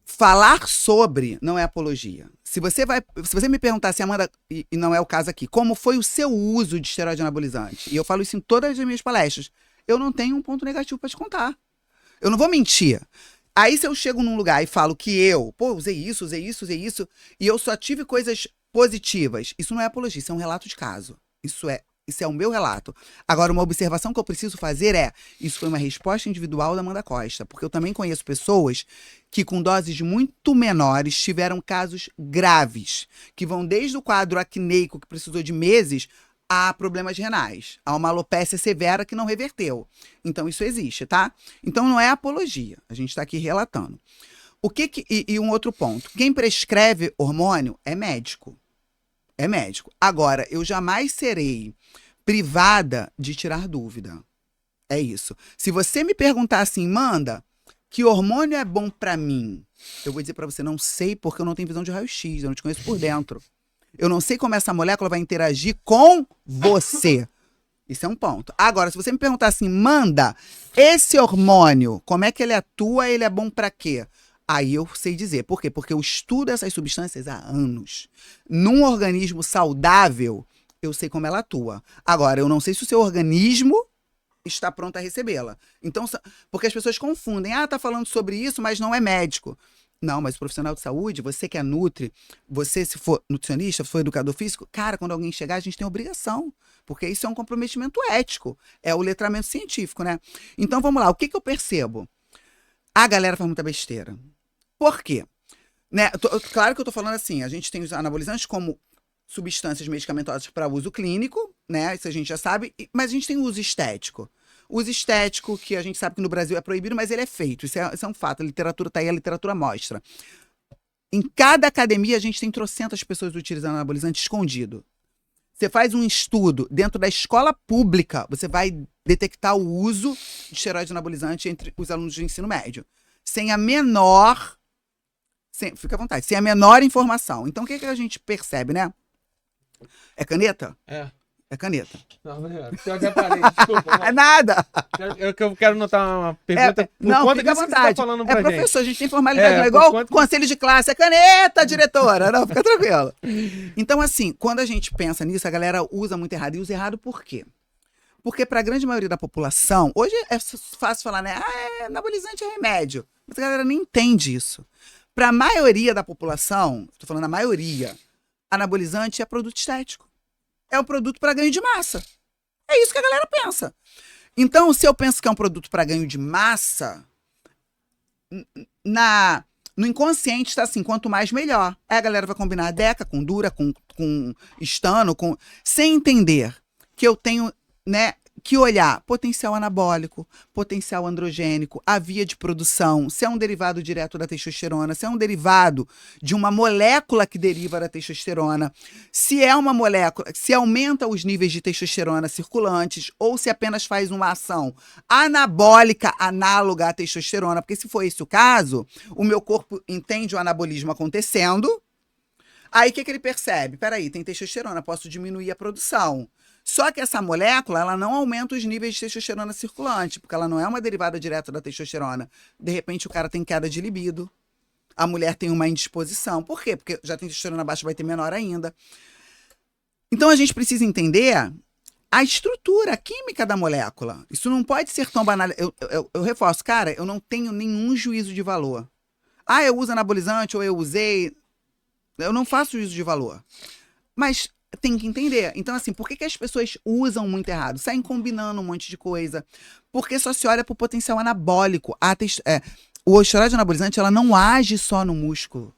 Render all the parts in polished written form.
falar sobre não é apologia. Se você me perguntar assim, Amanda, e não é o caso aqui, como foi o seu uso de esteroide anabolizante? E eu falo isso em todas as minhas palestras. Eu não tenho um ponto negativo para te contar. Eu não vou mentir. Aí se eu chego num lugar e falo que usei isso, e eu só tive coisas positivas, isso não é apologia, isso é um relato de caso. Isso é o meu relato. Agora, uma observação que eu preciso fazer isso foi uma resposta individual da Amanda Costa, porque eu também conheço pessoas que com doses muito menores tiveram casos graves, que vão desde o quadro acneico, que precisou de meses, a problemas renais, a uma alopécia severa que não reverteu. Então, isso existe, tá? Então, não é apologia. A gente está aqui relatando. E um outro ponto. Quem prescreve hormônio é médico. É médico. Agora, eu jamais serei privada de tirar dúvida. É isso. Se você me perguntar assim, Manda, que hormônio é bom pra mim? Eu vou dizer pra você, não sei, porque eu não tenho visão de raio-x, eu não te conheço por dentro. Eu não sei como essa molécula vai interagir com você. Isso é um ponto. Agora, se você me perguntar assim, Manda, esse hormônio, como é que ele atua, ele é bom pra quê? Aí eu sei dizer. Por quê? Porque eu estudo essas substâncias há anos. Num organismo saudável, eu sei como ela atua. Agora, eu não sei se o seu organismo está pronto a recebê-la. Então, porque as pessoas confundem. Tá falando sobre isso, mas não é médico. Não, mas o profissional de saúde, você que é nutri, você se for nutricionista, se for educador físico, cara, quando alguém chegar, a gente tem obrigação. Porque isso é um comprometimento ético. É o letramento científico, né? Então, vamos lá. O que eu percebo? A galera faz muita besteira. Por quê? Né? Claro que eu tô falando assim, a gente tem os anabolizantes como substâncias medicamentosas para uso clínico, né? Isso a gente já sabe, mas a gente tem o uso estético. O uso estético, que a gente sabe que no Brasil é proibido, mas ele é feito. Isso é um fato. A literatura tá aí, a literatura mostra. Em cada academia, a gente tem trocentas pessoas utilizando anabolizante escondido. Você faz um estudo dentro da escola pública, você vai detectar o uso de esteroide anabolizante entre os alunos de ensino médio. Sem a menor... fica à vontade. Sem a menor informação. Então, o que a gente percebe, né? É caneta? É caneta. Não, eu já parei, desculpa. É nada. Eu quero notar uma pergunta. Não, fica à vontade. Você tá falando pra professor, a gente tem formalidade, não é igual conselho de classe. É caneta, diretora. Não, fica tranquila. Então, assim, quando a gente pensa nisso, a galera usa muito errado. E usa errado por quê? Porque para a grande maioria da população, hoje é fácil falar, né? Anabolizante é remédio. Mas a galera nem entende isso. Para a maioria da população, estou falando a maioria, anabolizante é produto estético. É um produto para ganho de massa. É isso que a galera pensa. Então, se eu penso que é um produto para ganho de massa, no inconsciente está assim, quanto mais melhor. Aí a galera vai combinar Deca com Dura, com Estano, sem entender que eu tenho, né, que olhar potencial anabólico, potencial androgênico, a via de produção, se é um derivado direto da testosterona, se é um derivado de uma molécula que deriva da testosterona, se é uma molécula, se aumenta os níveis de testosterona circulantes ou se apenas faz uma ação anabólica análoga à testosterona, porque se for esse o caso, o meu corpo entende o anabolismo acontecendo, aí o que ele percebe? Peraí, tem testosterona, posso diminuir a produção. Só que essa molécula, ela não aumenta os níveis de testosterona circulante, porque ela não é uma derivada direta da testosterona. De repente, o cara tem queda de libido. A mulher tem uma indisposição. Por quê? Porque já tem testosterona baixa, vai ter menor ainda. Então, a gente precisa entender a estrutura, a química da molécula. Isso não pode ser tão banal. Eu reforço, cara, eu não tenho nenhum juízo de valor. Eu uso anabolizante ou eu usei... Eu não faço juízo de valor. Mas... tem que entender. Então, assim, por que as pessoas usam muito errado? Saem combinando um monte de coisa. Porque só se olha pro potencial anabólico. O esteroide anabolizante, ela não age só no músculo.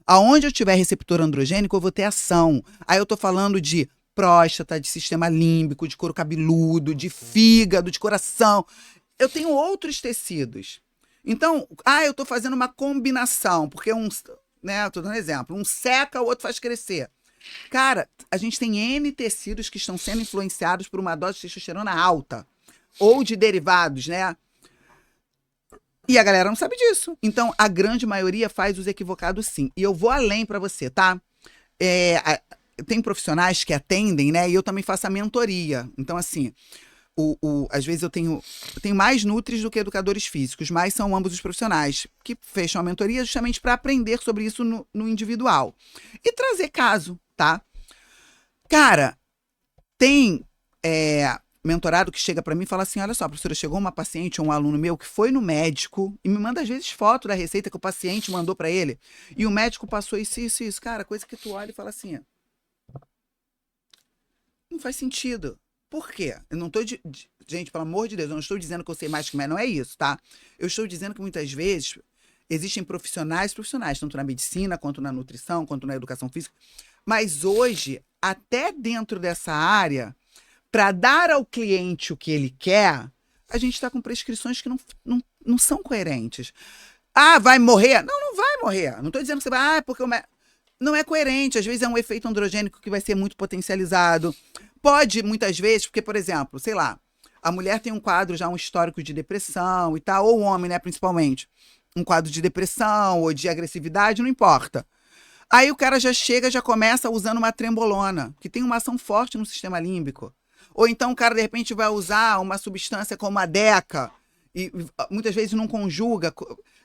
Aonde eu tiver receptor androgênico, eu vou ter ação. Aí eu tô falando de próstata, de sistema límbico, de couro cabeludo, de fígado, de coração. Eu tenho outros tecidos. Então, eu tô fazendo uma combinação. Porque né, tô dando exemplo. Um seca, o outro faz crescer. Cara, a gente tem N tecidos que estão sendo influenciados por uma dose de testosterona alta. Ou de derivados, né? E a galera não sabe disso. Então, a grande maioria faz os equivocados sim. E eu vou além pra você, tá? Tem profissionais que atendem, né? E eu também faço a mentoria. Então, assim, Às vezes eu tenho mais nutris do que educadores físicos, mas são ambos os profissionais que fecham a mentoria justamente para aprender sobre isso no individual. E trazer caso, tá? Cara, tem mentorado que chega para mim e fala assim, olha só, professora, chegou uma paciente ou um aluno meu que foi no médico e me manda às vezes foto da receita que o paciente mandou para ele e o médico passou isso. Cara, coisa que tu olha e fala assim, não faz sentido. Por quê? Eu não tô gente, pelo amor de Deus, eu não estou dizendo que eu sei mais que mais, não é isso, tá? Eu estou dizendo que muitas vezes existem profissionais, tanto na medicina, quanto na nutrição, quanto na educação física. Mas hoje, até dentro dessa área, para dar ao cliente o que ele quer, a gente está com prescrições que não são coerentes. Ah, vai morrer? Não vai morrer. Não estou dizendo que você vai, porque não é coerente. Às vezes é um efeito androgênico que vai ser muito potencializado. Pode, muitas vezes, porque, por exemplo, sei lá, a mulher tem um quadro já, um histórico de depressão e tal, ou o homem, né, principalmente, um quadro de depressão ou de agressividade, não importa. Aí o cara já chega, já começa usando uma trembolona, que tem uma ação forte no sistema límbico. Ou então o cara, de repente, vai usar uma substância como a Deca, e muitas vezes não conjuga,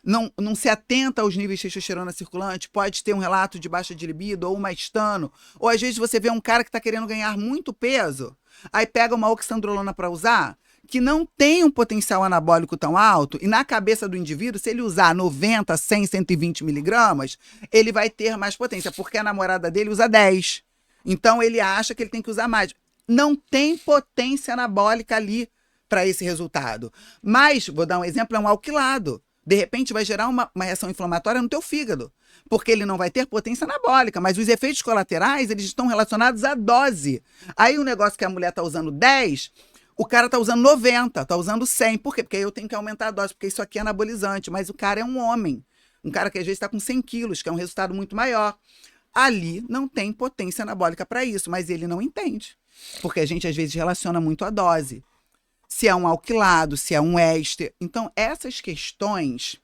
não se atenta aos níveis de testosterona circulante, pode ter um relato de baixa de libido ou uma estano. Ou às vezes você vê um cara que está querendo ganhar muito peso, aí pega uma oxandrolona para usar, que não tem um potencial anabólico tão alto, e na cabeça do indivíduo, se ele usar 90, 100, 120 miligramas, ele vai ter mais potência, porque a namorada dele usa 10. Então ele acha que ele tem que usar mais. Não tem potência anabólica ali para esse resultado. Mas, vou dar um exemplo, é um alquilado. De repente vai gerar uma reação inflamatória no teu fígado, porque ele não vai ter potência anabólica, mas os efeitos colaterais, eles estão relacionados à dose. Aí o negócio que a mulher está usando 10, o cara está usando 90, está usando 100. Por quê? Porque aí eu tenho que aumentar a dose, porque isso aqui é anabolizante, mas o cara é um homem. Um cara que às vezes está com 100 quilos, que é um resultado muito maior. Ali não tem potência anabólica para isso, mas ele não entende. Porque a gente às vezes relaciona muito a dose. Se é um alquilado, se é um éster. Então, essas questões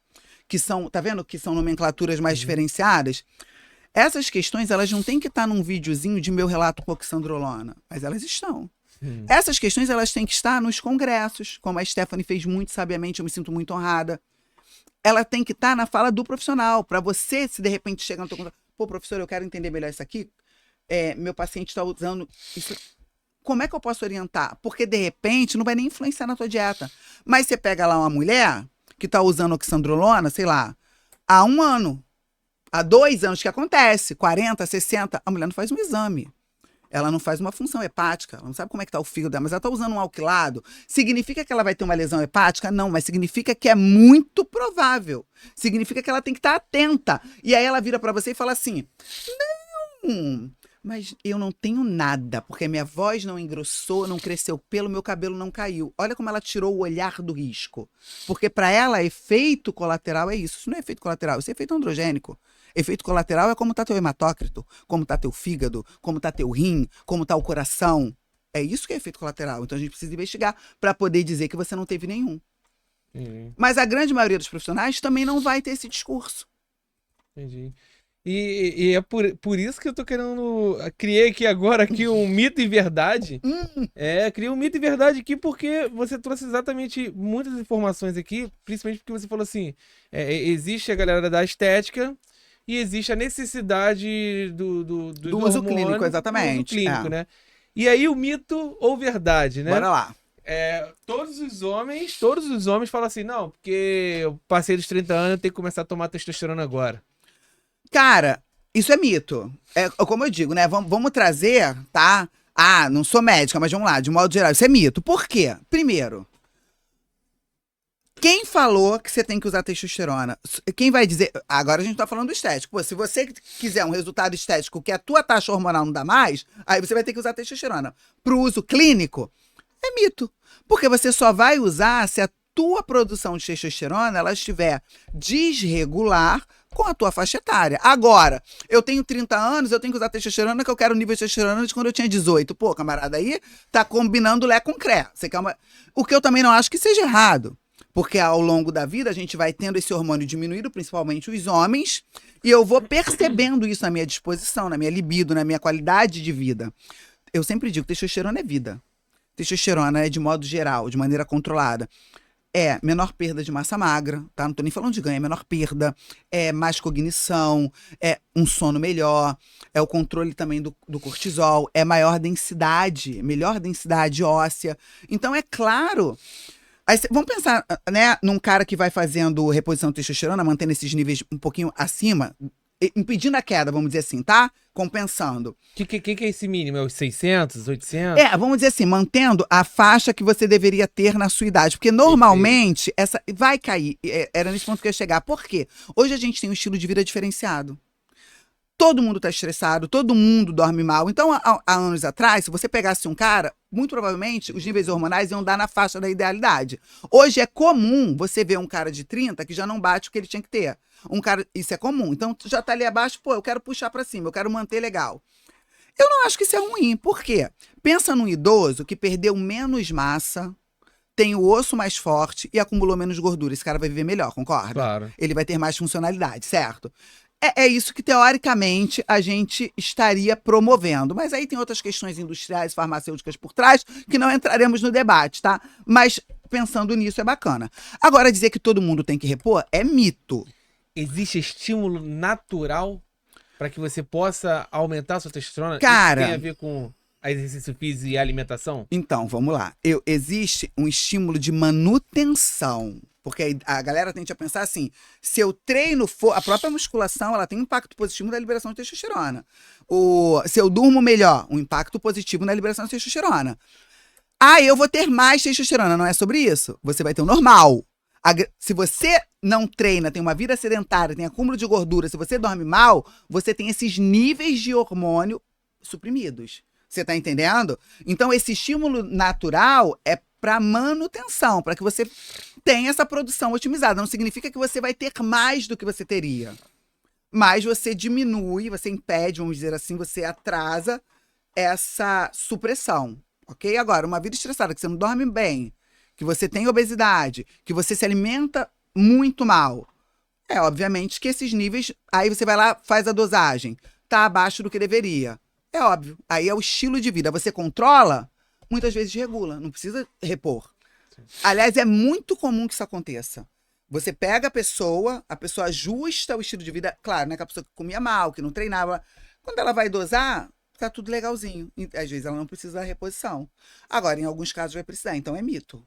que são, tá vendo? Que são nomenclaturas mais diferenciadas. Essas questões, elas não têm que estar num videozinho de meu relato com oxandrolona, mas elas estão. Essas questões, elas têm que estar nos congressos, como a Stephanie fez muito sabiamente, eu me sinto muito honrada. Ela tem que estar na fala do profissional, para você, se de repente chega no teu contato, pô, professor, eu quero entender melhor isso aqui, meu paciente está usando isso. Como é que eu posso orientar? Porque, de repente, não vai nem influenciar na tua dieta. Mas você pega lá uma mulher que está usando oxandrolona, sei lá, há 1 ano, há 2 anos, que acontece, 40, 60, a mulher não faz um exame. Ela não faz uma função hepática, ela não sabe como é que está o fígado dela, mas ela está usando um alquilado. Significa que ela vai ter uma lesão hepática? Não, mas significa que é muito provável. Significa que ela tem que estar atenta. E aí ela vira para você e fala assim, não... Mas eu não tenho nada, porque minha voz não engrossou, não cresceu pelo, meu cabelo não caiu. Olha como ela tirou o olhar do risco. Porque para ela, efeito colateral é isso. Isso não é efeito colateral, isso é efeito androgênico. Efeito colateral é como está teu hematócrito, como está teu fígado, como está teu rim, como está o coração. É isso que é efeito colateral. Então a gente precisa investigar para poder dizer que você não teve nenhum. Mas a grande maioria dos profissionais também não vai ter esse discurso. Entendi. E é por isso que eu tô querendo... Criei aqui um mito e verdade. Criei um mito e verdade aqui porque você trouxe exatamente muitas informações aqui, principalmente porque você falou assim, existe a galera da estética e existe a necessidade do uso clínico, exatamente. Do uso clínico, né? E aí o mito ou verdade, né? Bora lá. Todos os homens falam assim, não, porque eu passei dos 30 anos, eu tenho que começar a tomar testosterona agora. Cara, isso é mito. Como eu digo, né? Vamos trazer, tá? Ah, não sou médica, mas vamos lá, de modo geral. Isso é mito. Por quê? Primeiro, quem falou que você tem que usar testosterona? Quem vai dizer... Agora a gente tá falando do estético. Pô, se você quiser um resultado estético que a tua taxa hormonal não dá mais, aí você vai ter que usar testosterona. Pro uso clínico, é mito. Porque você só vai usar se a tua produção de testosterona ela estiver desregular com a tua faixa etária. Agora, eu tenho 30 anos, eu tenho que usar testosterona, que eu quero o nível de testosterona de quando eu tinha 18. Pô, camarada, aí tá combinando Lé com Cré. Você quer O que eu também não acho que seja errado. Porque ao longo da vida a gente vai tendo esse hormônio diminuído, principalmente os homens, e eu vou percebendo isso na minha disposição, na minha libido, na minha qualidade de vida. Eu sempre digo, testosterona é vida. testosterona, né, de modo geral, de maneira controlada, é menor perda de massa magra, tá? Não tô nem falando de ganho, é menor perda, é mais cognição, é um sono melhor, é o controle também do cortisol, é maior densidade, melhor densidade óssea. Então, é claro. Aí, vamos pensar, né, num cara que vai fazendo reposição de testosterona, mantendo esses níveis um pouquinho acima, impedindo a queda, vamos dizer assim, tá? Compensando. O que é esse mínimo? É os 600, 800? Vamos dizer assim, mantendo a faixa que você deveria ter na sua idade. Porque normalmente, essa vai cair. Era nesse ponto que eu ia chegar. Por quê? Hoje a gente tem um estilo de vida diferenciado. Todo mundo tá estressado, todo mundo dorme mal. Então, há anos atrás, se você pegasse um cara, muito provavelmente os níveis hormonais iam dar na faixa da idealidade. Hoje é comum você ver um cara de 30 que já não bate o que ele tinha que ter. Um cara, isso é comum. Então, já tá ali abaixo, pô, eu quero puxar pra cima, eu quero manter legal. Eu não acho que isso é ruim. Por quê? Pensa num idoso que perdeu menos massa, tem o osso mais forte e acumulou menos gordura. Esse cara vai viver melhor, concorda? Claro. Ele vai ter mais funcionalidade, certo? É isso que, teoricamente, a gente estaria promovendo. Mas aí tem outras questões industriais, farmacêuticas por trás, que não entraremos no debate, tá? Mas pensando nisso é bacana. Agora, dizer que todo mundo tem que repor é mito. Existe estímulo natural para que você possa aumentar a sua testosterona? Cara, isso tem a ver com exercício físico e alimentação? Então, vamos lá. Existe um estímulo de manutenção. Porque a galera tende a pensar assim, se eu treino for... A própria musculação, ela tem um impacto positivo na liberação de testosterona. Se eu durmo melhor, um impacto positivo na liberação de testosterona. Eu vou ter mais testosterona. Não é sobre isso. Você vai ter o normal. Se você não treina, tem uma vida sedentária, tem acúmulo de gordura, se você dorme mal, você tem esses níveis de hormônio suprimidos. Você tá entendendo? Então, esse estímulo natural é para manutenção, para que você tenha essa produção otimizada. Não significa que você vai ter mais do que você teria. Mas você diminui, você impede, vamos dizer assim, você atrasa essa supressão, ok? Agora, uma vida estressada, que você não dorme bem, que você tem obesidade, que você se alimenta muito mal, obviamente que esses níveis, aí você vai lá, faz a dosagem, tá abaixo do que deveria. É óbvio, aí é o estilo de vida. Você controla, muitas vezes regula, não precisa repor. Sim. Aliás, é muito comum que isso aconteça. Você pega a pessoa ajusta o estilo de vida, claro, né, que a pessoa que comia mal, que não treinava, quando ela vai dosar, tá tudo legalzinho. Às vezes ela não precisa da reposição. Agora, em alguns casos vai precisar, então é mito.